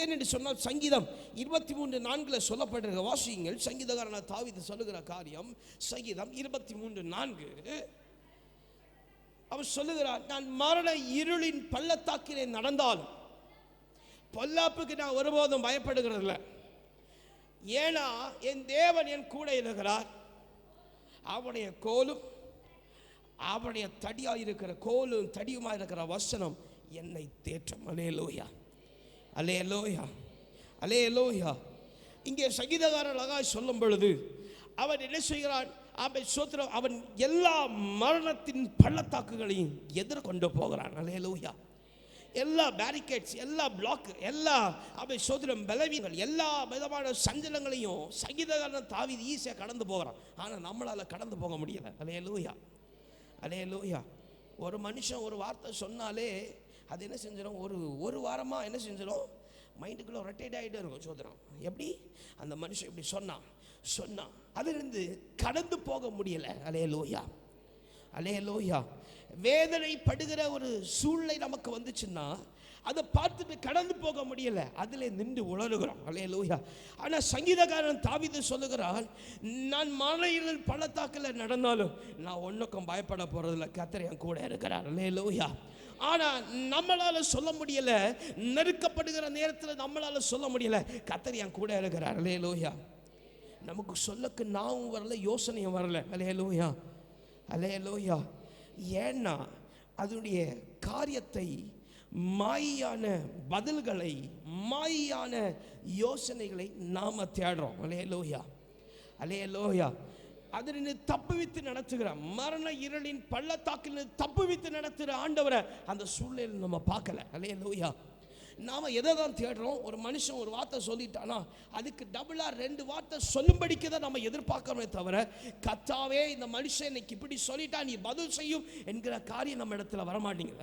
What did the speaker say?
ஏனென்று சொன்னால் சங்கீதம் 23:4 சொல்லப்பட்டிருக்க வாசியுங்கள். சங்கீதக்காரன் தாவீது சொல்லுகிற காரியம் சங்கீதம் 23:4. அவர் சொல்லுகிறார், நான் மரண இருளின் பள்ளத்தாக்கிலே நடந்தாலும் பொல்லாப்புக்கு நான் ஒருபோதும் பயப்படுகிறதில்லை. ஏன்னா என் தேவன் என் கூட இருக்கிறார். அவருடைய கோலும் அவருடைய தடியாக இருக்கிற கோலும் தடியுமாக இருக்கிற வசனம் என்னை தேற்றும். அல்லேலூயா, அல்லேலூயா, அல்லேலூயா. இங்கே சங்கீதக்காரன் அழகாக சொல்லும் பொழுது அவன் என்ன செய்கிறான்? அவன் எல்லா மரணத்தின் பள்ளத்தாக்குகளையும் எதிர்கொண்டு போகிறான். அல்லேலூயா. எல்லா பேரிகேட்ஸ், எல்லா பிளாக், எல்லா சோதனம் பலவீனங்கள், எல்லா விதமான சஞ்சலங்களையும் சங்கீதக்காரன் தாவீது ஈஸியாக கடந்து போகிறான். ஆனால் நம்மளால் கடந்து போக முடியலை. அல்லேலூயா, அல்லேலூயா. ஒரு மனுஷன் ஒரு வார்த்தை சொன்னாலே அது என்ன செஞ்சிடும்? ஒரு வாரமாக என்ன செஞ்சிடும்? மைண்டுக்குள்ளே ரொட்டேட் ஆகிட்டே இருக்கும். சோதனம் எப்படி அந்த மனுஷன் இப்படி சொன்னான் அதிலிருந்து கடந்து போக முடியலை. அல்லேலூயா, அல்லேலூயா. வேதனை படுகிற ஒரு சூழ்நிலை நமக்கு வந்துச்சுன்னா அதை பார்த்துட்டு கடந்து போக முடியலை, அதில் நின்று உணர்கிறோம். அல்லேலூயா. ஆனால் சங்கீதக்காரன் தாவீது சொல்லுகிறான், நான் மலையில் பள்ளத்தாக்கில் நடந்தாலும் நான் ஒன்றுக்கும் பயப்பட போகிறதில்ல, கர்த்தர் என் கூட இருக்கிறார். அல்லேலூயா. ஆனால் நம்மளால் சொல்ல முடியலை, நெருக்கப்படுகிற நேரத்தில் நம்மளால் சொல்ல முடியலை, கர்த்தர் என் கூட இருக்கிறார். அல்லேலூயா. நமக்கு சொல்லக்கு நாவும் வரல, யோசனையும் வரல. அல்லேலூயா, அல்லேலூயா. ஏன்னா அதனுடைய காரியத்தை, மாயான பதில்களை, மாயான யோசனைகளை நாம தேடுறோம். அல்லேலூயா, அல்லேலூயா. அதிலிருந்து தப்புவித்து நடத்துகிறார். மரண இருளின் பள்ளத்தாக்கில் தப்புவித்து நடத்துகிற ஆண்டவரை அந்த சூழ்நிலையில் நம்ம பார்க்கல. அல்லேலூயா. நாம் எதை தான் தேடுறோம்? ஒரு மனுஷன் ஒரு வார்த்தை சொல்லிட்டானா அதுக்கு டபுளாக 2 வார்த்தை சொல்லும்படிக்கு தான் நம்ம எதிர்பார்க்கறோமே தவிர, கர்த்தாவே இந்த மனுஷன் இன்னைக்கு இப்படி சொல்லிட்டா நீ பதில் செய்யும் என்கிற காரியம் நம்ம இடத்துல வரமாட்டேங்குது.